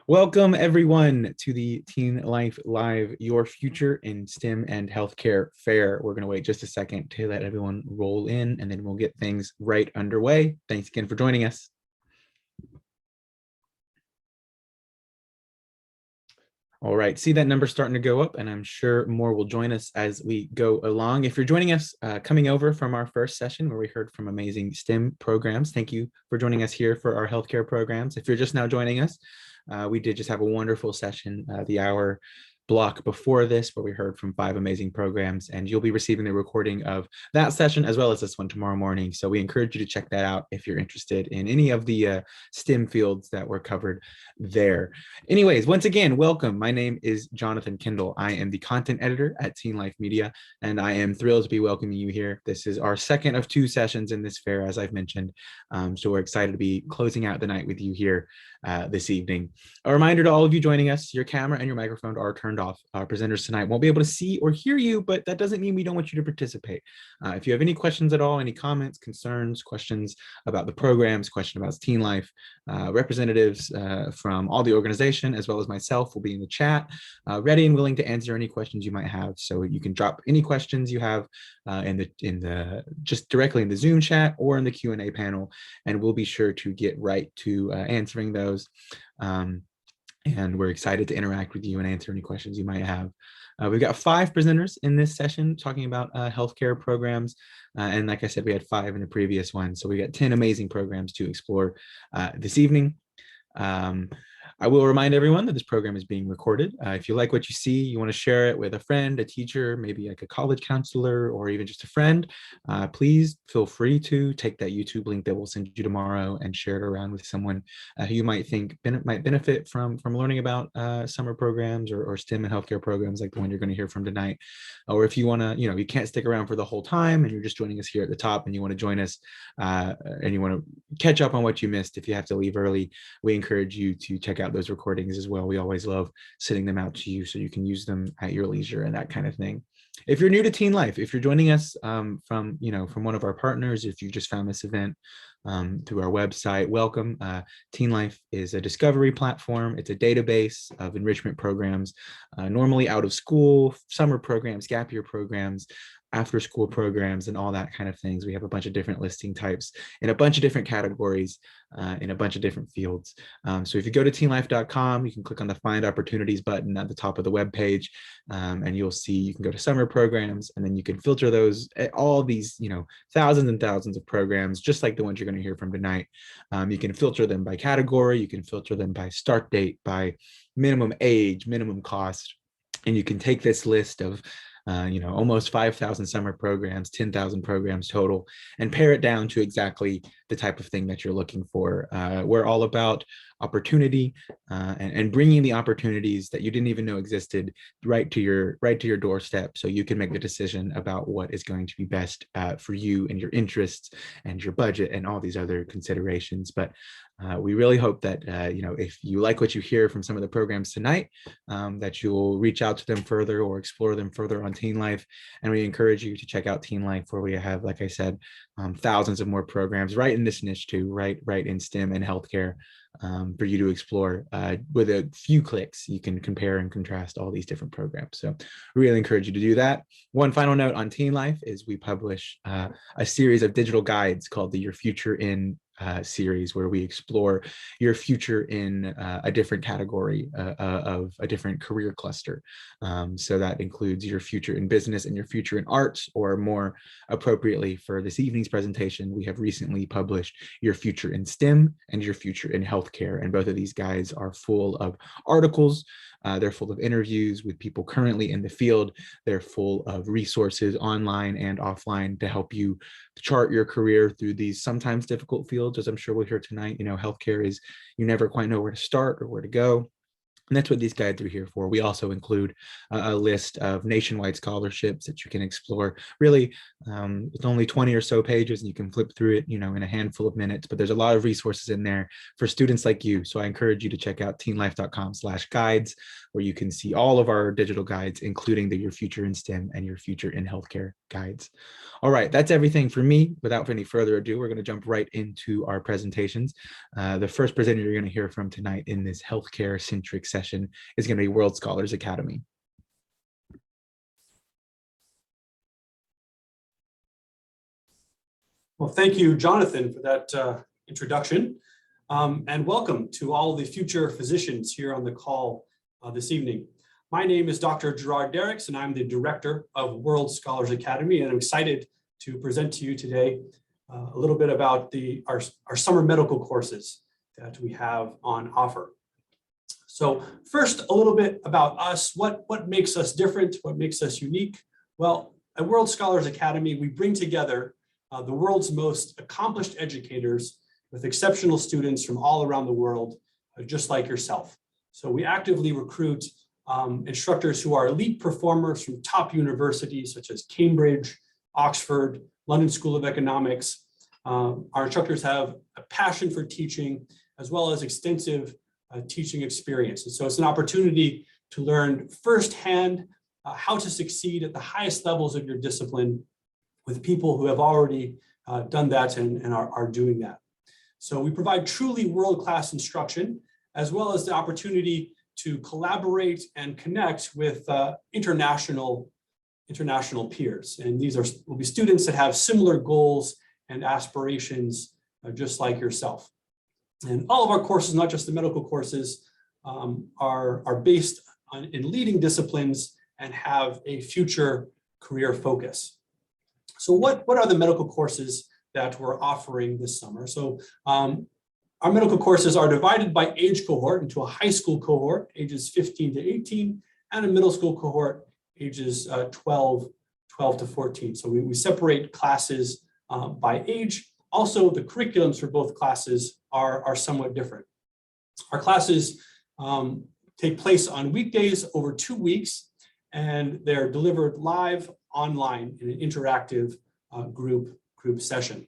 Welcome everyone to the Teen Life Live, your future in STEM and healthcare fair. We're going to wait just a second to let everyone roll in and then we'll get things right underway. Thanks again for joining us. All right, see that number starting to go up, and I'm sure more will join us as we go along. If you're joining us coming over from our first session where we heard from amazing STEM programs, thank you for joining us here for our healthcare programs. If you're just now joining us, we did just have a wonderful session, the hour block before this, where we heard from 5 amazing programs, and you'll be receiving the recording of that session as well as this one tomorrow morning. So we encourage you to check that out if you're interested in any of the STEM fields that were covered there. Anyways, once again, welcome. My name is Jonathan Kendall. I am the content editor at TeenLife Media, and I am thrilled to be welcoming you here. This is our second of 2 sessions in this fair, as I've mentioned. So we're excited to be closing out the night with you here this evening. A reminder to all of you joining us, your camera and your microphone are turned off. Our presenters tonight won't be able to see or hear you, but that doesn't mean we don't want you to participate. If you have any questions at all, any comments, concerns, questions about the programs, question about Teen Life, representatives from all the organization, as well as myself, will be in the chat, ready and willing to answer any questions you might have. So you can drop any questions you have in the just directly in the Zoom chat or in the Q&A panel, and we'll be sure to get right to answering those. And we're excited to interact with you and answer any questions you might have. We've got 5 presenters in this session talking about healthcare programs. And like I said, we had 5 in the previous one. So we got 10 amazing programs to explore this evening. I will remind everyone that this program is being recorded. If you like what you see, you want to share it with a friend, a teacher, maybe like a college counselor, or even just a friend, please feel free to take that YouTube link that we'll send you tomorrow and share it around with someone who you might think might benefit from learning about summer programs or STEM and healthcare programs like the one you're going to hear from tonight. Or if you want to, you can't stick around for the whole time and you're just joining us here at the top and you want to join us and you want to catch up on what you missed if you have to leave early, we encourage you to check out those recordings as well. We always love sending them out to you so you can use them at your leisure and that kind of thing. If you're new to Teen Life, if you're joining us from one of our partners, if you just found this event through our website, welcome. Teen Life is a discovery platform. It's a database of enrichment programs, normally out of school, summer programs, gap year programs, after school programs, and all that kind of things. We have a bunch of different listing types in a bunch of different categories in a bunch of different fields. So if you go to teenlife.com, you can click on the Find Opportunities button at the top of the web page, and you'll see you can go to summer programs, and then you can filter those, all these, thousands and thousands of programs, just like the ones you're going to hear from tonight. You can filter them by category, you can filter them by start date, by minimum age, minimum cost, and you can take this list of almost 5,000 summer programs, 10,000 programs total, and pare it down to exactly the type of thing that you're looking for. We're all about opportunity and bringing the opportunities that you didn't even know existed right to your doorstep, so you can make the decision about what is going to be best for you and your interests and your budget and all these other considerations. But we really hope that if you like what you hear from some of the programs tonight, that you'll reach out to them further or explore them further on Teen Life. And we encourage you to check out Teen Life, where we have, like I said, thousands of more programs right in this niche too, right in STEM and healthcare, for you to explore. With a few clicks, you can compare and contrast all these different programs. So we really encourage you to do that. One final note on Teen Life is we publish a series of digital guides called the Your Future in series, where we explore your future in a different category of a different career cluster. So that includes your future in business and your future in arts, or more appropriately for this evening's presentation, we have recently published your future in STEM and your future in healthcare. And both of these guides are full of articles. They're full of interviews with people currently in the field. They're full of resources online and offline to help you chart your career through these sometimes difficult fields, as I'm sure we'll hear tonight. Healthcare is, you never quite know where to start or where to go. And that's what these guides are here for. We also include a list of nationwide scholarships that you can explore. Really, it's only 20 or so pages, and you can flip through it, in a handful of minutes. But there's a lot of resources in there for students like you. So I encourage you to check out teenlife.com/guides, where you can see all of our digital guides, including the Your Future in STEM and Your Future in Healthcare guides. All right, that's everything for me. Without any further ado, we're going to jump right into our presentations. The first presenter you're going to hear from tonight in this healthcare-centric session is going to be World Scholars Academy. Well, thank you, Jonathan, for that introduction. And welcome to all the future physicians here on the call this evening. My name is Dr. Gerard Derricks, and I'm the director of World Scholars Academy, and I'm excited to present to you today a little bit about our summer medical courses that we have on offer. So first, a little bit about us. What makes us different? What makes us unique? Well, at World Scholars Academy, we bring together the world's most accomplished educators with exceptional students from all around the world, just like yourself. So we actively recruit instructors who are elite performers from top universities such as Cambridge, Oxford, London School of Economics. Our instructors have a passion for teaching as well as extensive teaching experience. And so it's an opportunity to learn firsthand how to succeed at the highest levels of your discipline with people who have already done that and are doing that. So we provide truly world-class instruction, as well as the opportunity to collaborate and connect with international peers. And these will be students that have similar goals and aspirations, just like yourself. And all of our courses, not just the medical courses, are based in leading disciplines and have a future career focus. So what are the medical courses that we're offering this summer? So our medical courses are divided by age cohort into a high school cohort, ages 15 to 18, and a middle school cohort, ages 12 to 14. So we separate classes by age. Also, the curriculums for both classes are somewhat different. Our classes take place on weekdays over 2 weeks, and they're delivered live online in an interactive group session.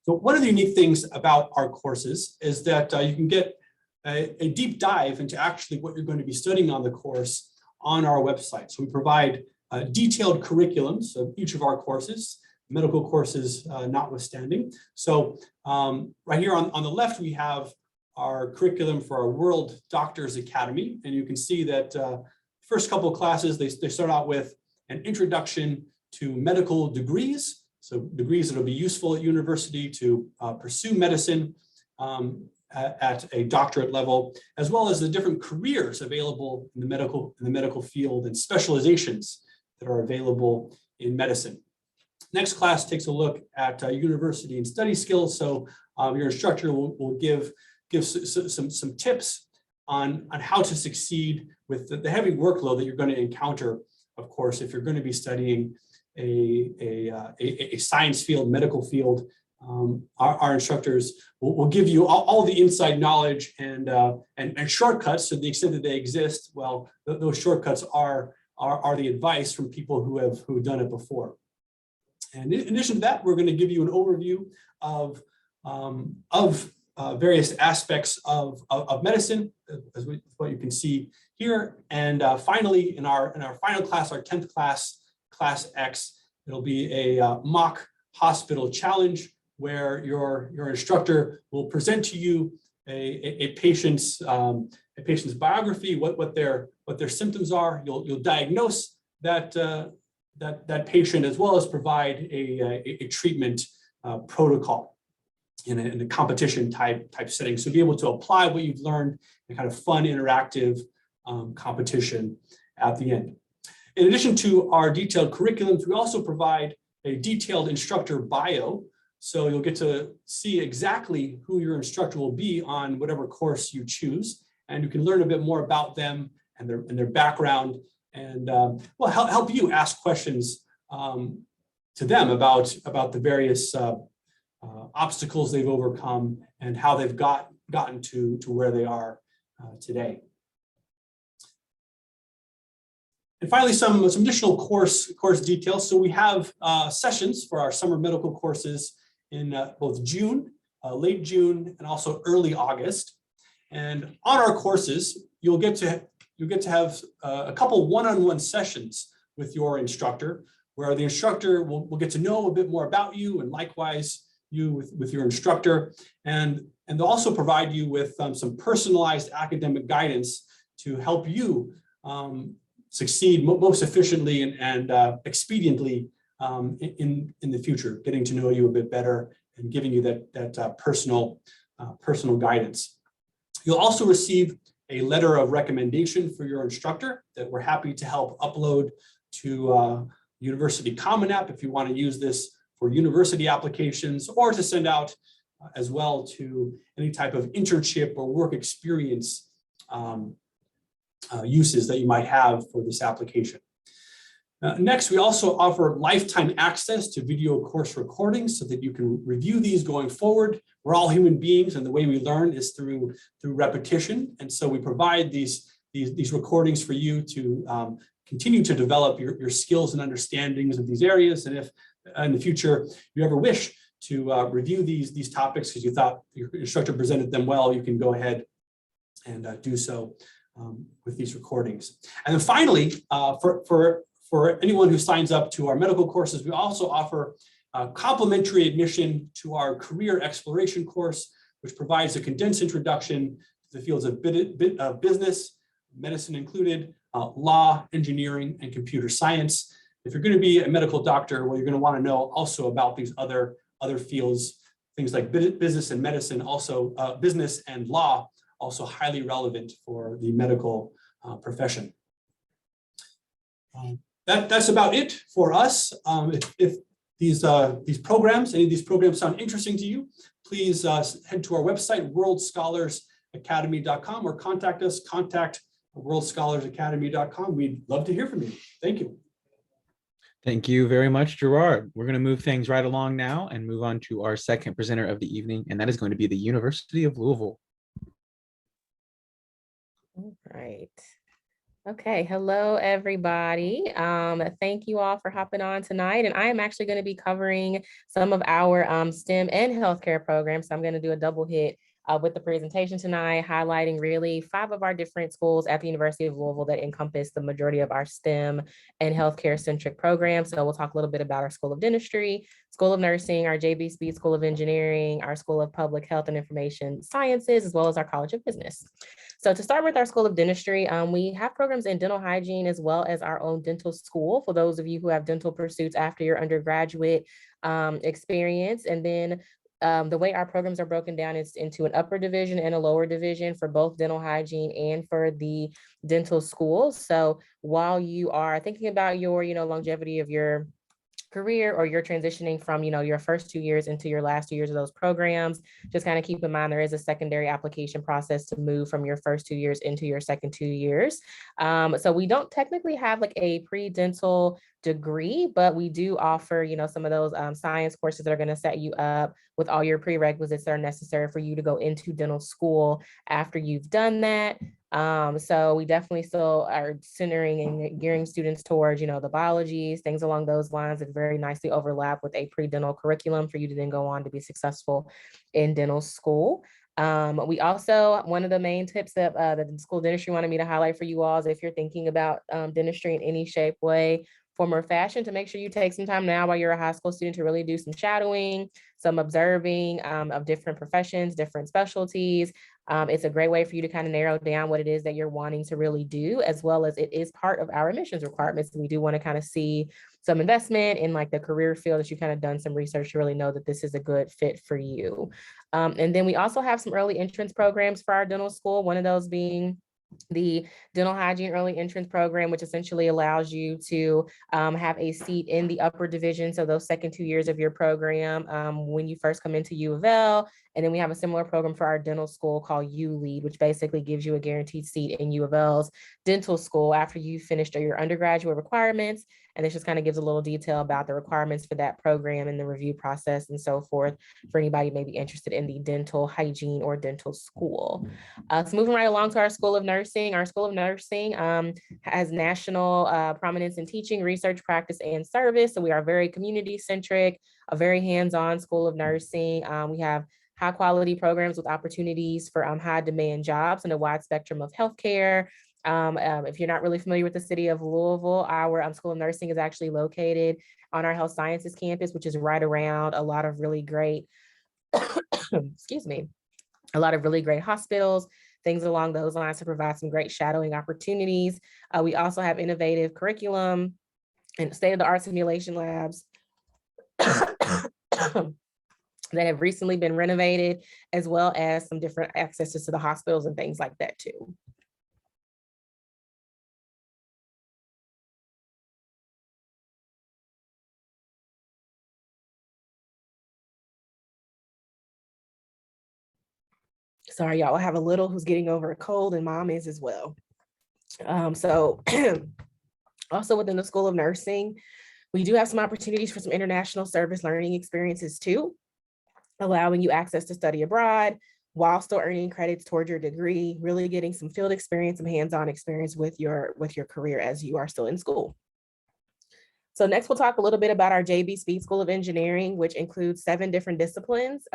So one of the unique things about our courses is that you can get a deep dive into actually what you're going to be studying on the course on our website. So we provide detailed curriculums of each of our courses, medical courses notwithstanding. So right here on the left, we have our curriculum for our World Doctors Academy. And you can see that first couple of classes, they start out with an introduction to medical degrees. So degrees that will be useful at university to pursue medicine at a doctorate level, as well as the different careers available in the medical field and specializations that are available in medicine. Next class takes a look at university and study skills. So your instructor will give some tips on how to succeed with the heavy workload that you're going to encounter, of course, if you're going to be studying a science field, medical field. Our instructors will give you all the inside knowledge and shortcuts to the extent that they exist. Well, those shortcuts are the advice from people who've done it before. And in addition to that, we're going to give you an overview of various aspects of medicine, as what you can see here. And finally, in our final class, our 10th class, Class X, it'll be a mock hospital challenge where your instructor will present to you a patient's biography, what their symptoms are. You'll diagnose that patient, as well as provide a treatment protocol in a competition type setting. So be able to apply what you've learned in kind of fun, interactive competition at the end. In addition to our detailed curriculums, we also provide a detailed instructor bio. So you'll get to see exactly who your instructor will be on whatever course you choose. And you can learn a bit more about them and their background, and help you ask questions to them about the various obstacles they've overcome and how they've gotten to where they are today. And finally, some additional course details. So we have sessions for our summer medical courses in both June, late June, and also early August. And on our courses, you'll get to have a couple one-on-one sessions with your instructor, where the instructor will get to know a bit more about you, and likewise you with your instructor, and they'll also provide you with some personalized academic guidance to help you succeed most efficiently and expediently in the future, getting to know you a bit better and giving you that personal guidance. You'll also receive a letter of recommendation for your instructor that we're happy to help upload to University Common App if you want to use this for university applications, or to send out as well to any type of internship or work experience uses that you might have for this application. Next, we also offer lifetime access to video course recordings so that you can review these going forward. We're all human beings, and the way we learn is through repetition. And so we provide these recordings for you to continue to develop your skills and understandings of these areas. And if in the future you ever wish to review these topics because you thought your instructor presented them well, you can go ahead and do so with these recordings. And then finally, for anyone who signs up to our medical courses, we also offer complimentary admission to our career exploration course, which provides a condensed introduction to the fields of business, medicine included, law, engineering, and computer science. If you're going to be a medical doctor, well, you're going to want to know also about these other fields, things like business and medicine, also business and law, also highly relevant for the medical profession. That's about it for us. If these programs, any of these programs sound interesting to you, please head to our website, worldscholarsacademy.com, or contact us, worldscholarsacademy.com. We'd love to hear from you. Thank you. Thank you very much, Gerard. We're going to move things right along now and move on to our second presenter of the evening, and that is going to be the University of Louisville. All right. Okay, hello everybody. Thank you all for hopping on tonight. And I am actually going to be covering some of our STEM and healthcare programs. So I'm going to do a double hit with the presentation tonight, highlighting really 5 of our different schools at the University of Louisville that encompass the majority of our STEM and healthcare centric programs. So we'll talk a little bit about our School of Dentistry, School of Nursing, our JB Speed School of Engineering, our School of Public Health and Information Sciences, as well as our College of Business. So to start with our School of Dentistry, we have programs in dental hygiene as well as our own dental school for those of you who have dental pursuits after your undergraduate experience. And then the way our programs are broken down is into an upper division and a lower division for both dental hygiene and for the dental school. So while you are thinking about your, longevity of your career, or you're transitioning from, your first 2 years into your last 2 years of those programs, just kind of keep in mind there is a secondary application process to move from your first 2 years into your second 2 years. So we don't technically have like a pre-dental degree, but we do offer, some of those science courses that are going to set you up with all your prerequisites that are necessary for you to go into dental school after you've done that. So we definitely still are centering and gearing students towards, the biologies, things along those lines that very nicely overlap with a pre-dental curriculum for you to then go on to be successful in dental school. We also, one of the main tips that the School of Dentistry wanted me to highlight for you all is if you're thinking about dentistry in any shape, way, form, or fashion, to make sure you take some time now while you're a high school student to really do some shadowing, some observing of different professions, different specialties. It's a great way for you to kind of narrow down what it is that you're wanting to really do, as well as it is part of our admissions requirements. We do want to kind of see some investment in like the career field that you kind of done some research to really know that this is a good fit for you. And then we also have some early entrance programs for our dental school, one of those being the dental hygiene early entrance program, which essentially allows you to have a seat in the upper division. So those second 2 years of your program when you first come into U of L. And then we have a similar program for our dental school called U-Lead, which basically gives you a guaranteed seat in U of L's dental school after you finished your undergraduate requirements. And this just kind of gives a little detail about the requirements for that program and the review process and so forth for anybody who may be interested in the dental hygiene or dental school. So moving right along to our School of Nursing. Our School of Nursing has national prominence in teaching, research, practice, and service. So we are very community-centric, a very hands-on School of Nursing. We have high quality programs with opportunities for high demand jobs and a wide spectrum of healthcare. If you're not really familiar with the city of Louisville, our School of Nursing is actually located on our health sciences campus, which is right around a lot of really great, excuse me, a lot of really great hospitals, things along those lines to provide some great shadowing opportunities. We also have innovative curriculum and state-of-the-art simulation labs that have recently been renovated, as well as some different accesses to the hospitals and things like that too. Sorry, y'all, I have a little who's getting over a cold and mom is as well. So also within the School of Nursing, we do have some opportunities for some international service learning experiences too, allowing you access to study abroad while still earning credits toward your degree, really getting some field experience, some hands-on experience with your career as you are still in school. So next we'll talk a little bit about our JB Speed School of Engineering, which includes 7 different disciplines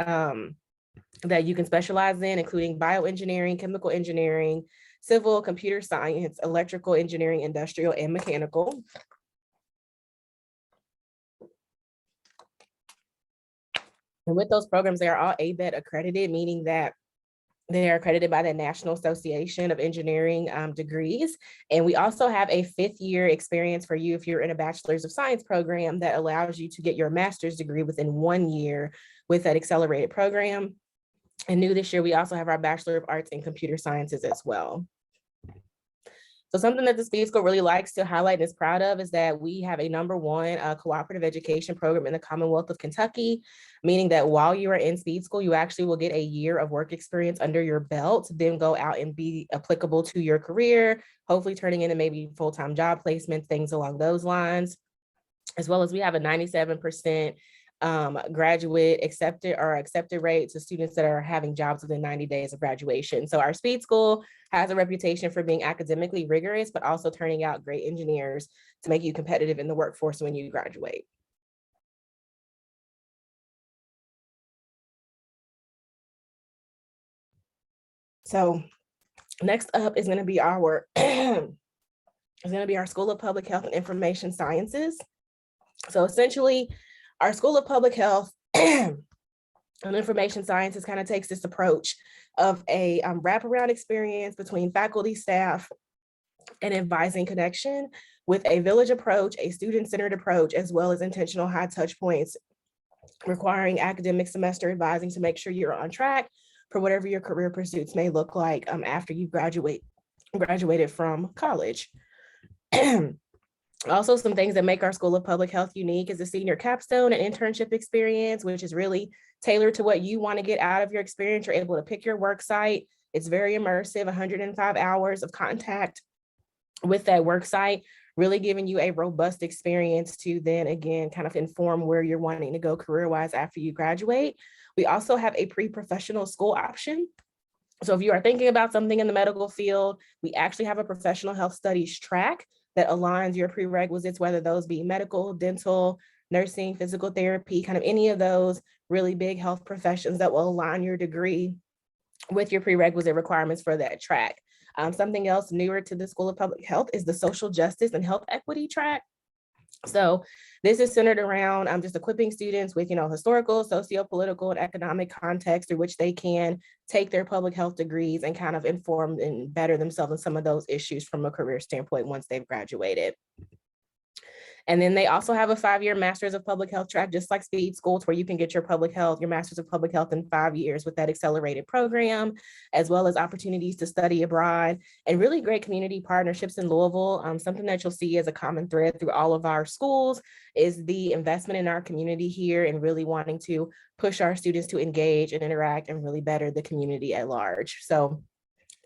that you can specialize in, including bioengineering, chemical engineering, civil, computer science, electrical engineering, industrial, and mechanical. And with those programs, they are all ABET accredited, meaning that they are accredited by the National Association of Engineering degrees. And we also have a 5th year experience for you if you're in a Bachelor's of Science program that allows you to get your master's degree within 1 year with that accelerated program. And new this year, we also have our Bachelor of Arts in Computer Sciences as well. So something that the Speed School really likes to highlight and is proud of is that we have a #1 cooperative education program in the Commonwealth of Kentucky, meaning that while you are in Speed School, you actually will get a year of work experience under your belt, then go out and be applicable to your career, hopefully turning into maybe full-time job placements, things along those lines. As well as we have a 97% graduate accepted rate to students that are having jobs within 90 days of graduation. So our Speed School has a reputation for being academically rigorous, but also turning out great engineers to make you competitive in the workforce when you graduate. So next up is going to be our School of Public Health and Information Sciences. So essentially, our School of Public Health and Information Sciences kind of takes this approach of a wraparound experience between faculty, staff, and advising connection with a village approach, a student-centered approach, as well as intentional high touch points, requiring academic semester advising to make sure you're on track for whatever your career pursuits may look like after you graduated from college. Also, some things that make our School of Public Health unique is the senior capstone and internship experience, which is really tailored to what you want to get out of your experience. You're able to pick your work site. It's very immersive, 105 hours of contact with that work site, really giving you a robust experience to then again kind of inform where you're wanting to go career-wise after you graduate. We also have a pre-professional school option. So if you are thinking about something in the medical field, we actually have a professional health studies track that aligns your prerequisites, whether those be medical, dental, nursing, physical therapy, kind of any of those really big health professions that will align your degree with your prerequisite requirements for that track. Something else newer to the School of Public Health is the social justice and health equity track. So this is centered around just equipping students with, historical, socio-political, and economic context through which they can take their public health degrees and kind of inform and better themselves in some of those issues from a career standpoint once they've graduated. And then they also have a 5-year Masters of Public Health track, just like Speed Schools, where you can get your Masters of Public Health in 5 years with that accelerated program, as well as opportunities to study abroad and really great community partnerships in Louisville. Something that you'll see as a common thread through all of our schools is the investment in our community here and really wanting to push our students to engage and interact and really better the community at large. So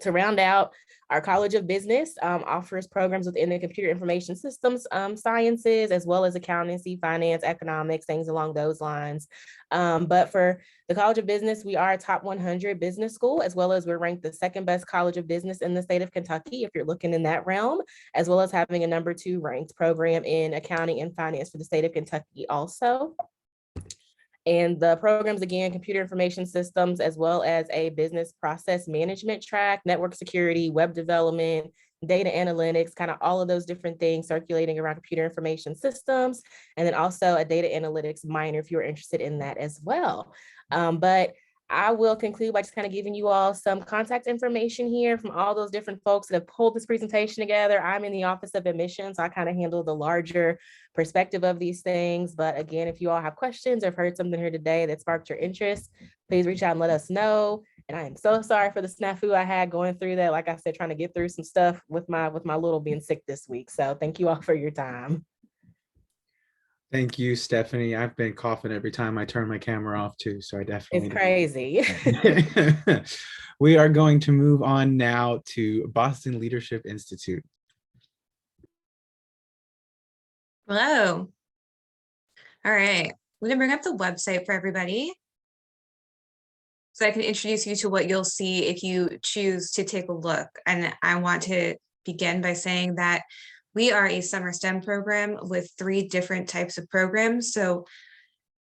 To round out, our College of Business offers programs within the computer information systems sciences, as well as accountancy, finance, economics, things along those lines. But for the College of Business, we are a top 100 business school, as well as we're ranked the second best college of business in the state of Kentucky, if you're looking in that realm, as well as having a #2 ranked program in accounting and finance for the state of Kentucky also. And the programs, again, computer information systems, as well as a business process management track, network security, web development, data analytics, kind of all of those different things circulating around computer information systems. And then also a data analytics minor if you're interested in that as well. But I will conclude by just kind of giving you all some contact information here from all those different folks that have pulled this presentation together. I'm in the Office of Admissions, so I kind of handle the larger perspective of these things. But again, if you all have questions or have heard something here today that sparked your interest, please reach out and let us know. And I am so sorry for the snafu I had going through that. Like I said, trying to get through some stuff with my little being sick this week. So thank you all for your time. Thank you, Stephanie. I've been coughing every time I turn my camera off too, so I definitely. It's crazy. We are going to move on now to Boston Leadership Institute. Hello. All right, we're gonna bring up the website for everybody so I can introduce you to what you'll see if you choose to take a look. And I want to begin by saying that we are a summer STEM program with 3 different types of programs. So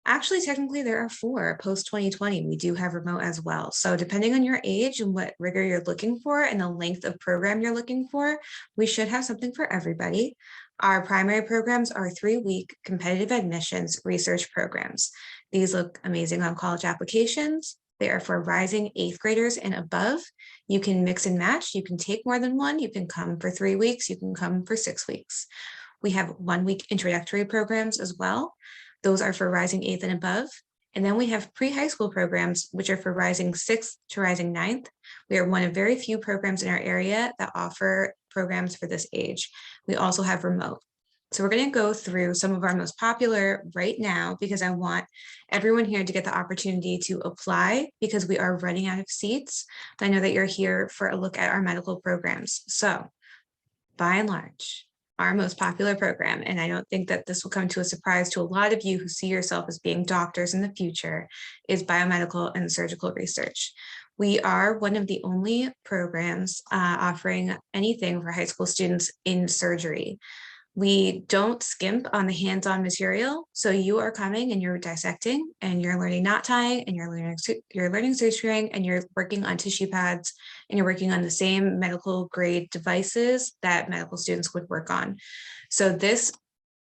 actually, technically, there are 4 post 2020. We do have remote as well. So depending on your age and what rigor you're looking for and the length of program you're looking for, we should have something for everybody. Our primary programs are 3-week competitive admissions research programs. These look amazing on college applications. They are for rising 8th graders and above. You can mix and match. You can take more than one. You can come for 3 weeks. You can come for 6 weeks. We have 1-week introductory programs as well. Those are for rising 8th and above. And then we have pre-high school programs, which are for rising 6th to rising 9th. We are one of very few programs in our area that offer programs for this age. We also have remote. So we're going to go through some of our most popular right now because I want everyone here to get the opportunity to apply because we are running out of seats. I know that you're here for a look at our medical programs. So by and large, our most popular program, and I don't think that this will come to a surprise to a lot of you who see yourself as being doctors in the future, is biomedical and surgical research. We are one of the only programs offering anything for high school students in surgery. We don't skimp on the hands-on material. So you are coming and you're dissecting and you're learning knot tying and you're learning suturing and you're working on tissue pads and you're working on the same medical grade devices that medical students would work on. So this,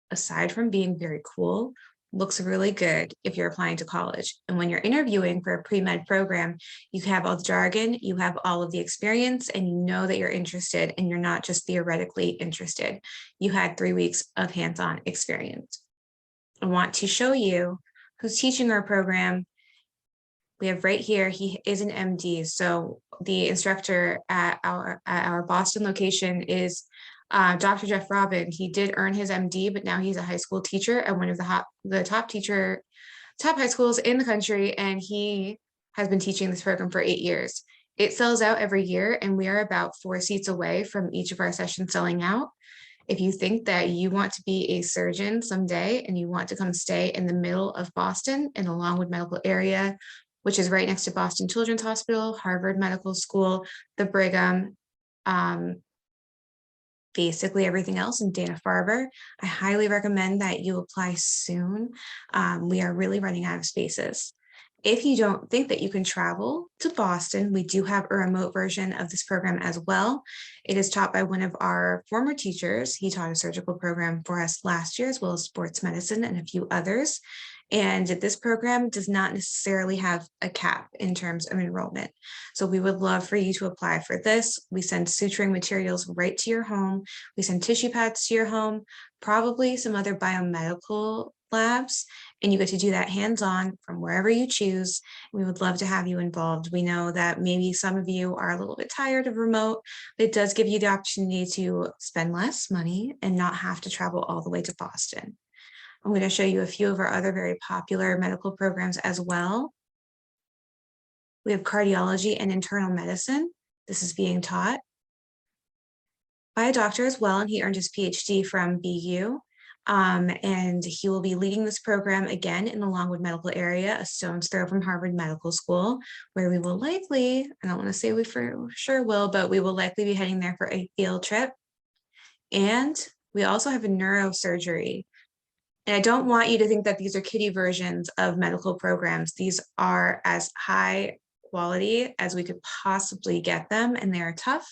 aside from being very cool, looks really good if you're applying to college. And when you're interviewing for a pre-med program, you have all the jargon, you have all of the experience, and you know that you're interested and you're not just theoretically interested. You had 3 weeks of hands-on experience. I want to show you who's teaching our program. We have right here, he is an MD. So the instructor at our Boston location is Dr. Jeff Robin. He did earn his MD, but now he's a high school teacher at one of the top high schools in the country, and he has been teaching this program for 8 years. It sells out every year, and we are about 4 seats away from each of our sessions selling out. If you think that you want to be a surgeon someday and you want to come stay in the middle of Boston in the Longwood Medical area, which is right next to Boston Children's Hospital, Harvard Medical School, the Brigham, basically everything else in Dana-Farber, I highly recommend that you apply soon. We are really running out of spaces. If you don't think that you can travel to Boston, we do have a remote version of this program as well. It is taught by one of our former teachers. He taught a surgical program for us last year, as well as sports medicine and a few others. And this program does not necessarily have a cap in terms of enrollment. So we would love for you to apply for this. We send suturing materials right to your home. We send tissue pads to your home, probably some other biomedical labs, and you get to do that hands-on from wherever you choose. We would love to have you involved. We know that maybe some of you are a little bit tired of remote, but it does give you the opportunity to spend less money and not have to travel all the way to Boston. I'm going to show you a few of our other very popular medical programs as well. We have cardiology and internal medicine. this is being taught by a doctor as well, and he earned his PhD from BU. And he will be leading this program again in the Longwood Medical area, a stone's throw from Harvard Medical School, where we will likely, I don't want to say we for sure will, but we will likely be heading there for a field trip. And we also have a neurosurgery. And I don't want you to think that these are kiddie versions of medical programs. These are as high quality as we could possibly get them, and they are tough,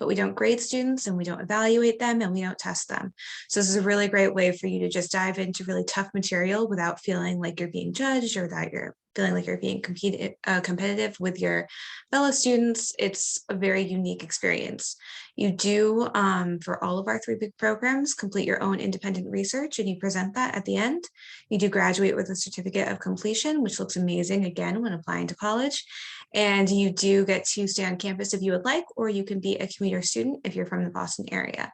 but we don't grade students and we don't evaluate them and we don't test them. So this is a really great way for you to just dive into really tough material without feeling like you're being judged or that you're feeling like you're being competitive with your fellow students. It's a very unique experience. You do, for all of our 3 big programs, complete your own independent research and you present that at the end. You do graduate with a certificate of completion, which looks amazing again when applying to college. And you do get to stay on campus if you would like, or you can be a commuter student if you're from the Boston area.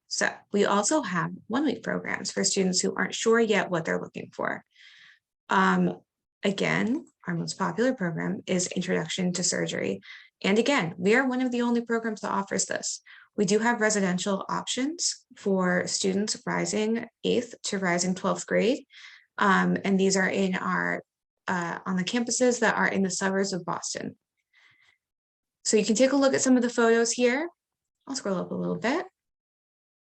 So we also have 1-week programs for students who aren't sure yet what they're looking for. Again, our most popular program is Introduction to Surgery. And again, we are one of the only programs that offers this. We do have residential options for students rising 8th to rising 12th grade. And these are in our on the campuses that are in the suburbs of Boston. So you can take a look at some of the photos here. I'll scroll up a little bit.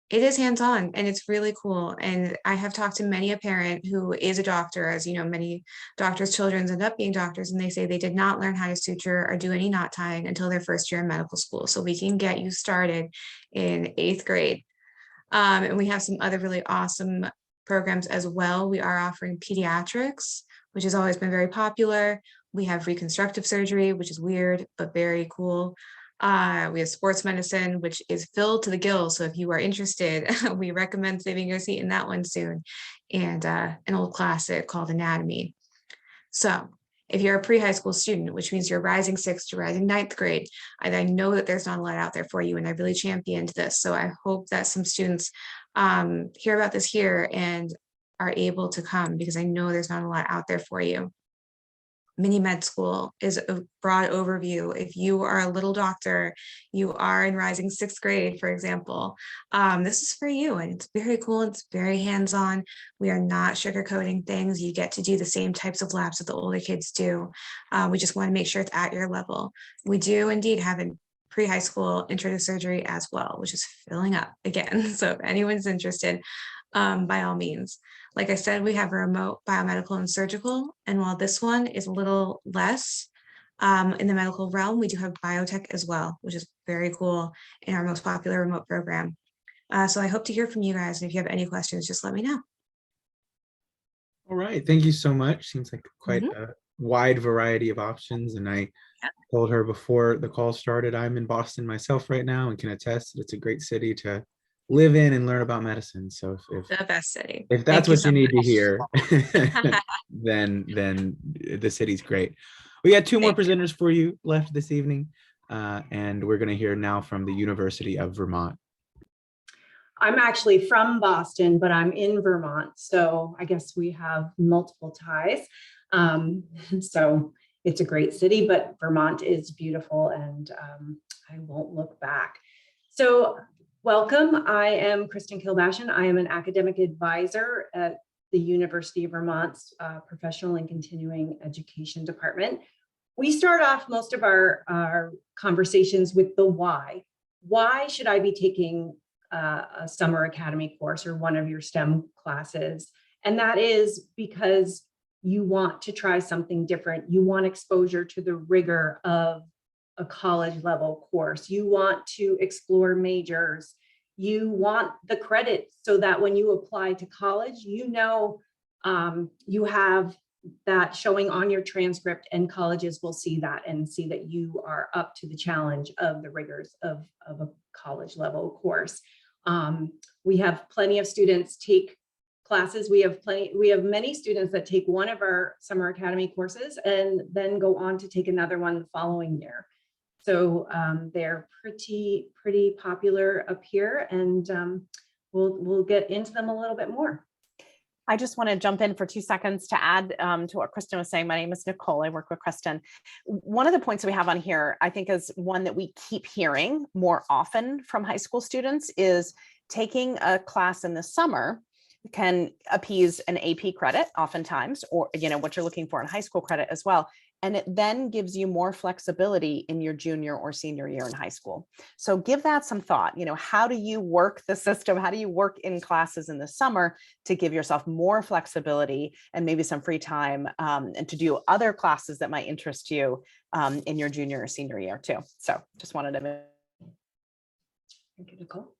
It is hands-on and it's really cool. And I have talked to many a parent who is a doctor, as you know, many doctors' children end up being doctors, and they say they did not learn how to suture or do any knot tying until their first year in medical school. So we can get you started in 8th grade. And we have some other really awesome programs as well. We are offering pediatrics, which has always been very popular. We have reconstructive surgery, which is weird, but very cool. We have sports medicine, which is filled to the gills. So if you are interested, we recommend saving your seat in that one soon. And an old classic called anatomy. So if you're a pre-high school student, which means you're rising 6th to rising 9th grade, I know that there's not a lot out there for you, and I really championed this. So I hope that some students hear about this here and are able to come, because I know there's not a lot out there for you. Mini med school is a broad overview. If you are a little doctor, you are in rising 6th grade, for example, this is for you, and it's very cool. It's very hands-on. We are not sugarcoating things. You get to do the same types of labs that the older kids do. We just want to make sure it's at your level. We do indeed have a pre-high school intro to surgery as well, which is filling up again. So if anyone's interested, by all means. Like I said, we have a remote biomedical and surgical. And while this one is a little less in the medical realm, we do have biotech as well, which is very cool in our most popular remote program. So I hope to hear from you guys. And if you have any questions, just let me know. All right. Thank you so much. Seems like quite a wide variety of options. And I told her before the call started, I'm in Boston myself right now and can attest that it's a great city to live in and learn about medicine. So if The best city. if that's what you need to hear, then the city's great. We got 2 more presenters for you left this evening, and we're going to hear now from the University of Vermont. I'm actually from Boston, but I'm in Vermont, so I guess we have multiple ties. So it's a great city, but Vermont is beautiful, and I won't look back. So welcome. I am Kristen Kilbashian. I am an academic advisor at the University of Vermont's Professional and Continuing Education Department. We start off most of our conversations with the why. Why should I be taking a summer academy course or one of your STEM classes? And that is because you want to try something different. You want exposure to the rigor of a college level course. You want to explore majors. You want the credit so that when you apply to college, you know you have that showing on your transcript, and colleges will see that and see that you are up to the challenge of the rigors of a college level course. We have plenty of students take classes. We have many students that take one of our summer academy courses and then go on to take another one the following year. So they're pretty popular up here, and we'll get into them a little bit more. I just want to jump in for 2 seconds to add to what Kristen was saying. My name is Nicole. I work with Kristen. One of the points that we have on here, I think, is one that we keep hearing more often from high school students is taking a class in the summer can appease an AP credit oftentimes, or what you're looking for in high school credit as well. And it then gives you more flexibility in your junior or senior year in high school. So give that some thought. How do you work the system? How do you work in classes in the summer to give yourself more flexibility and maybe some free time and to do other classes that might interest you in your junior or senior year too. So just wanted to. Thank you, Nicole.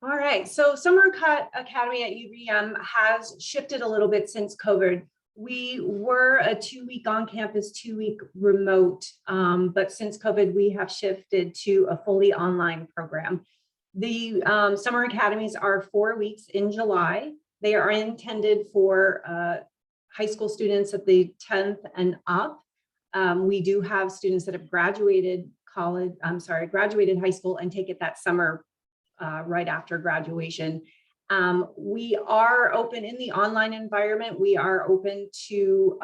All right, so Summer Academy at UVM has shifted a little bit since COVID. We were a 2-week on-campus, 2-week remote, but since COVID, we have shifted to a fully online program. The Summer Academies are 4 weeks in July. They are intended for high school students at the 10th and up. We do have students that have graduated graduated high school and take it that summer right after graduation. We are open in the online environment. We are open to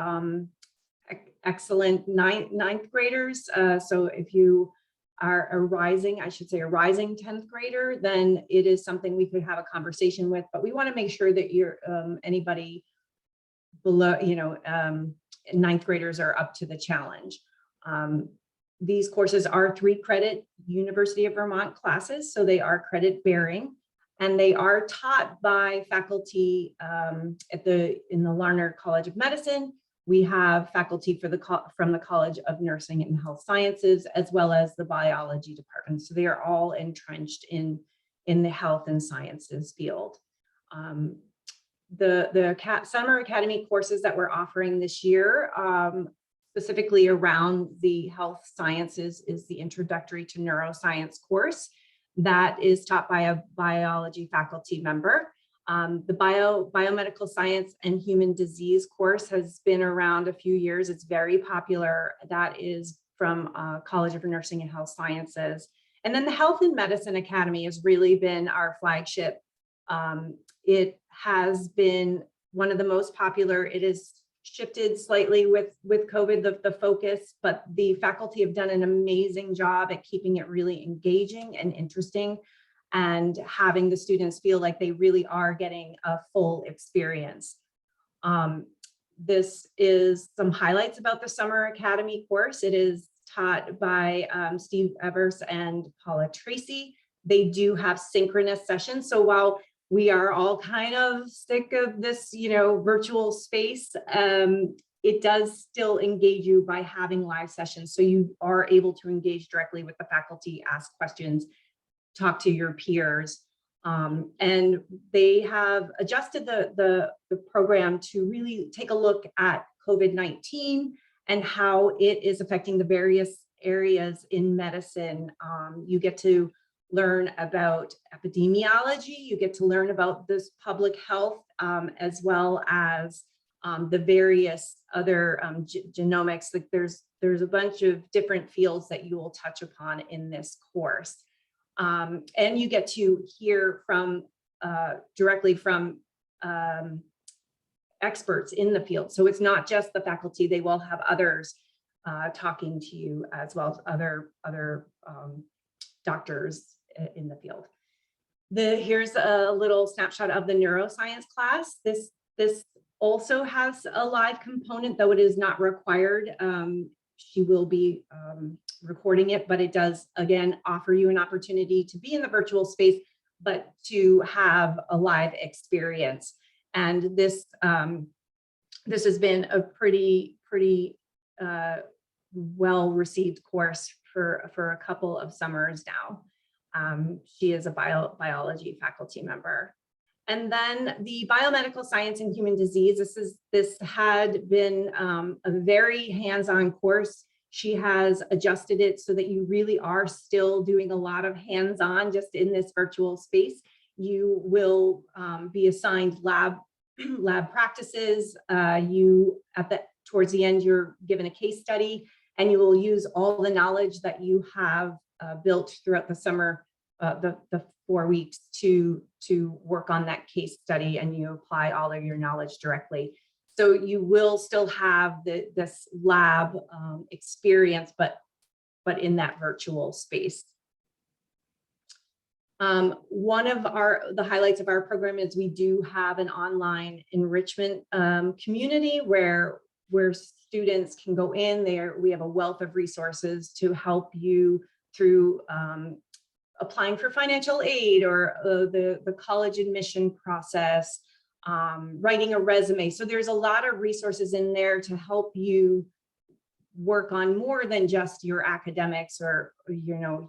excellent ninth graders. So if you are a rising 10th grader, then it is something we could have a conversation with, but we want to make sure that you're anybody below, ninth graders are up to the challenge. These courses are 3-credit University of Vermont classes, so they are credit bearing, and they are taught by faculty in the Larner College of Medicine. We have faculty from the College of Nursing and Health Sciences, as well as the biology department. So they are all entrenched in the health and sciences field. The Summer Academy courses that we're offering this year, specifically around the health sciences, is the Introductory to Neuroscience course that is taught by a biology faculty member. The biomedical science and human disease course has been around a few years. It's very popular. That is from College of Nursing and Health Sciences. And then the Health and Medicine Academy has really been our flagship. It has been one of the most popular. It is shifted slightly with COVID, the focus, but the faculty have done an amazing job at keeping it really engaging and interesting and having the students feel like they really are getting a full experience. This is some highlights about the Summer Academy course. It is taught by Steve Evers and Paula Tracy. They do have synchronous sessions. So while we are all kind of sick of this, virtual space, it does still engage you by having live sessions. So you are able to engage directly with the faculty, ask questions, talk to your peers. And they have adjusted the program to really take a look at COVID-19 and how it is affecting the various areas in medicine. You get to learn about epidemiology, you get to learn about this public health, as well as the various other genomics. Like there's a bunch of different fields that you will touch upon in this course. And you get to hear from directly from experts in the field. So it's not just the faculty, they will have others talking to you, as well as other doctors in the field. Here's a little snapshot of the neuroscience class. This also has a live component, though it is not required. She will be recording it, but it does, again, offer you an opportunity to be in the virtual space, but to have a live experience. And this has been a pretty well-received course for a couple of summers now. She is a biology faculty member. And then the biomedical science and human disease, this had been a very hands-on course. She has adjusted it so that you really are still doing a lot of hands-on just in this virtual space. You will be assigned lab practices. Towards the end, you're given a case study, and you will use all the knowledge that you have built throughout the summer the 4 weeks to work on that case study, and you apply all of your knowledge directly. So you will still have this lab experience, but in that virtual space. One of the highlights of our program is we do have an online enrichment community where students can go in there. We have a wealth of resources to help you through applying for financial aid or the college admission process, writing a resume. So there's a lot of resources in there to help you work on more than just your academics or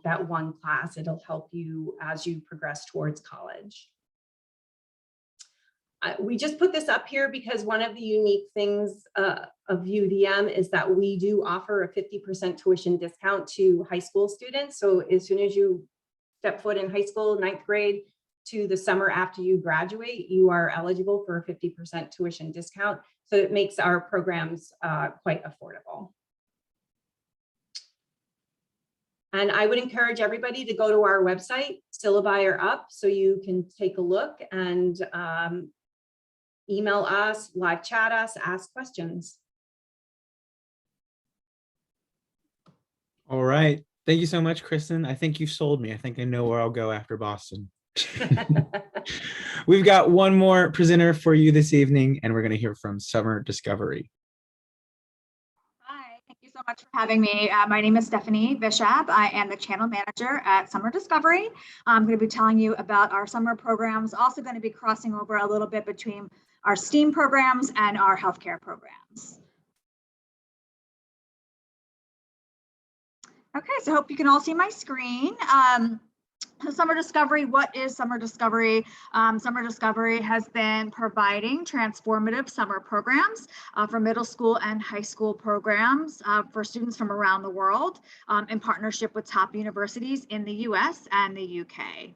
that one class. It'll help you as you progress towards college. We just put this up here because one of the unique things of UVM is that we do offer a 50% tuition discount to high school students. So as soon as you step foot in high school, 9th grade, to the summer after you graduate, you are eligible for a 50% tuition discount. So it makes our programs quite affordable. And I would encourage everybody to go to our website. Syllabi are up, so you can take a look and email us, live chat us, ask questions. All right. Thank you so much, Kristen. I think you sold me. I think I know where I'll go after Boston. We've got one more presenter for you this evening, and we're going to hear from Summer Discovery. Hi, thank you so much for having me. My name is Stephanie Bishop. I am the channel manager at Summer Discovery. I'm going to be telling you about our summer programs, also going to be crossing over a little bit between our STEAM programs and our healthcare programs. Okay, so I hope you can all see my screen. Summer Discovery, what is Summer Discovery? Summer Discovery has been providing transformative summer programs for middle school and high school programs for students from around the world in partnership with top universities in the US and the UK.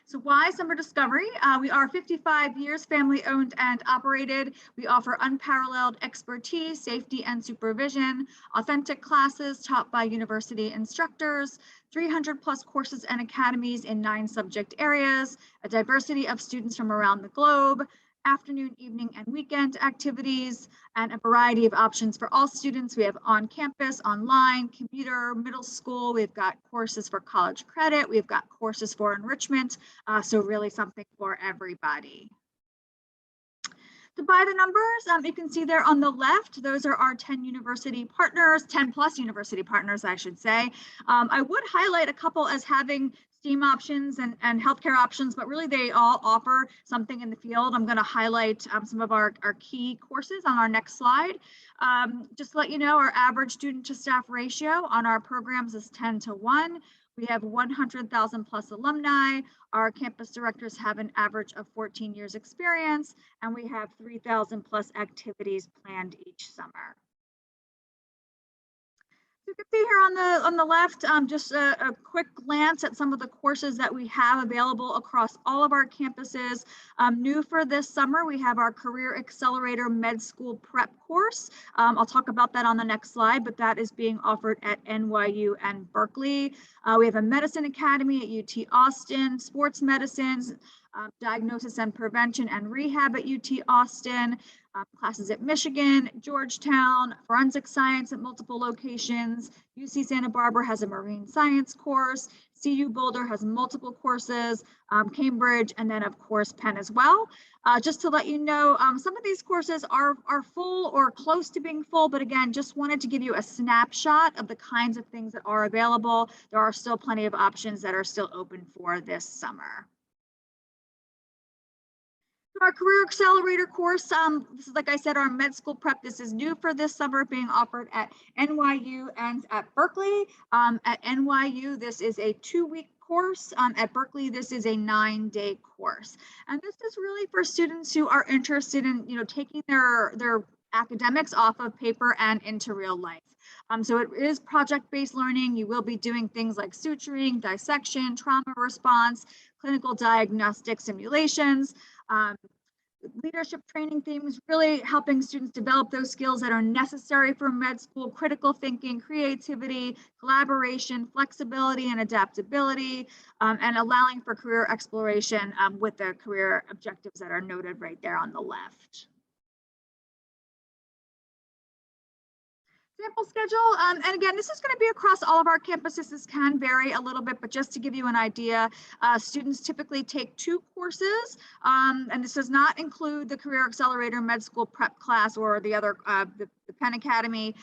So why Summer Discovery? We are 55 years family owned and operated. We offer unparalleled expertise, safety and supervision, authentic classes taught by university instructors, 300 plus courses and academies in 9 subject areas, a diversity of students from around the globe, afternoon, evening, and weekend activities, and a variety of options for all students. We have on campus, online, commuter, middle school. We've got courses for college credit. We've got courses for enrichment. So really something for everybody. To buy the numbers, you can see there on the left, those are our 10 university partners, 10 plus university partners, I should say. I would highlight a couple as having STEAM options and healthcare options, but really they all offer something in the field. I'm going to highlight some of our key courses on our next slide. Just to let you know, our average student to staff ratio on our programs is 10:1. We have 100,000 plus alumni. Our campus directors have an average of 14 years experience, and we have 3,000 plus activities planned each summer. You can see here on the left, just a quick glance at some of the courses that we have available across all of our campuses. New for this summer, we have our Career Accelerator Med School Prep course. I'll talk about that on the next slide, but that is being offered at NYU and Berkeley. We have a Medicine Academy at UT Austin, Sports Medicine, Diagnosis and Prevention and Rehab at UT Austin, classes at Michigan, Georgetown, Forensic Science at multiple locations. UC Santa Barbara has a Marine Science course. CU Boulder has multiple courses, Cambridge, and then of course Penn as well. Just to let you know, some of these courses are full or close to being full, but again, just wanted to give you a snapshot of the kinds of things that are available. There are still plenty of options that are still open for this summer. Our Career Accelerator course, this is, like I said, our med school prep. This is new for this summer, being offered at NYU and at Berkeley. At NYU, this is a 2-week course. At Berkeley, this is a 9-day course. And this is really for students who are interested in, taking their academics off of paper and into real life. So it is project-based learning. You will be doing things like suturing, dissection, trauma response, clinical diagnostic simulations. leadership training themes, really helping students develop those skills that are necessary for med school: critical thinking, creativity, collaboration, flexibility, and adaptability, and allowing for career exploration with the career objectives that are noted right there on the left. Sample schedule, and again, this is going to be across all of our campuses. This can vary a little bit, but just to give you an idea, students typically take 2 courses, and this does not include the Career Accelerator Med School Prep class or the other, the Penn Academy.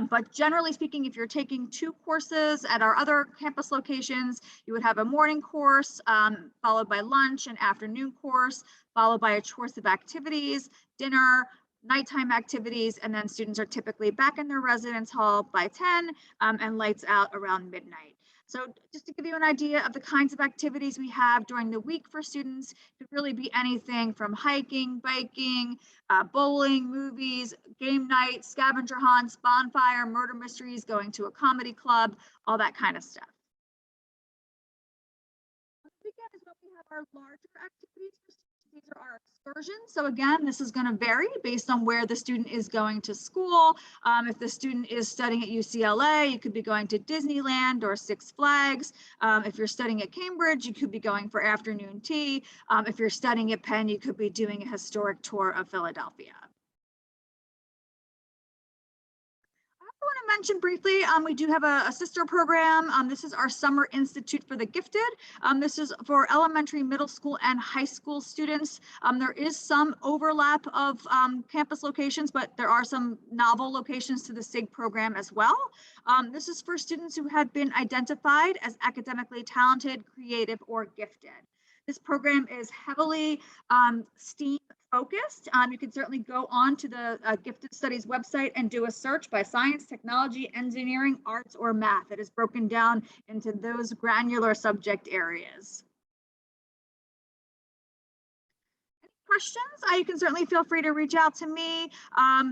But generally speaking, if you're taking 2 courses at our other campus locations, you would have a morning course followed by lunch, an afternoon course, followed by a choice of activities, dinner, nighttime activities, and then students are typically back in their residence hall by 10 and lights out around midnight. So just to give you an idea of the kinds of activities we have during the week for students, it could really be anything from hiking, biking, bowling, movies, game night, scavenger hunts, bonfire, murder mysteries, going to a comedy club, all that kind of stuff. Weekend is when we have our larger activities for students. These are our excursions. So again, this is going to vary based on where the student is going to school. If the student is studying at UCLA, you could be going to Disneyland or Six Flags. If you're studying at Cambridge, you could be going for afternoon tea. If you're studying at Penn, you could be doing a historic tour of Philadelphia. I want to mention briefly, we do have a sister program. This is our Summer Institute for the Gifted. This is for elementary, middle school, and high school students. There is some overlap of campus locations, but there are some novel locations to the SIG program as well. This is for students who have been identified as academically talented, creative, or gifted. This program is heavily STEAM focused. You can certainly go on to the Gifted Studies website and do a search by science, technology, engineering, arts, or math. It is broken down into those granular subject areas. Questions, you can certainly feel free to reach out to me.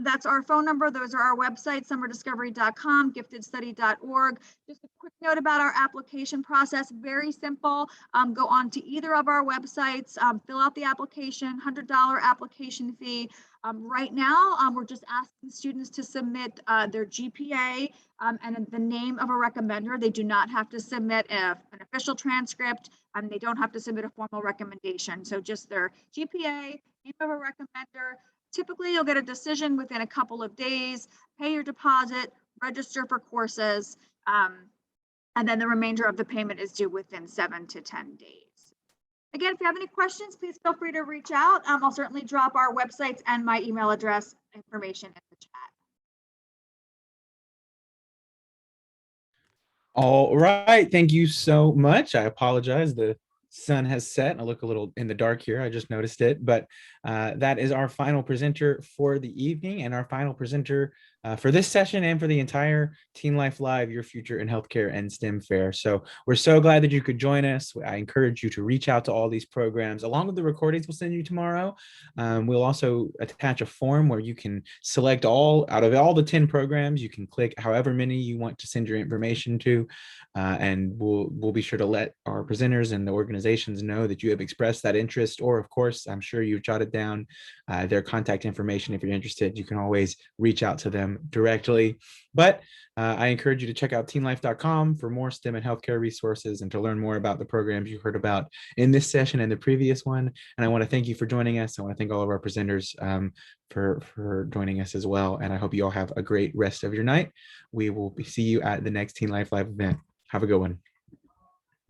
That's our phone number. Those are our websites, summerdiscovery.com, giftedstudy.org. Just a quick note about our application process, very simple. Go on to either of our websites, fill out the application, $100 application fee. Right now, we're just asking students to submit their GPA and the name of a recommender. They do not have to submit an official transcript. They don't have to submit a formal recommendation. So just their GPA, name of a recommender. Typically, you'll get a decision within a couple of days, pay your deposit, register for courses, and then the remainder of the payment is due within 7 to 10 days. Again, if you have any questions, please feel free to reach out. I'll certainly drop our websites and my email address information in the chat. All right, thank you so much. I apologize. The sun has set. I look a little in the dark here. I just noticed it, but that is our final presenter for the evening and our final presenter for this session and for the entire TeenLife Live, Your Future in Healthcare and STEM Fair. So we're so glad that you could join us. I encourage you to reach out to all these programs along with the recordings we'll send you tomorrow. We'll also attach a form where you can select out of all the 10 programs. You can click however many you want to send your information to, and we'll be sure to let our presenters and the organizations know that you have expressed that interest, or of course, I'm sure you've jotted down their contact information. If you're interested, you can always reach out to them directly. But I encourage you to check out teenlife.com for more STEM and healthcare resources and to learn more about the programs you heard about in this session and the previous one. And I want to thank you for joining us. I want to thank all of our presenters for joining us as well. And I hope you all have a great rest of your night. We will see you at the next TeenLife Live event. Have a good one.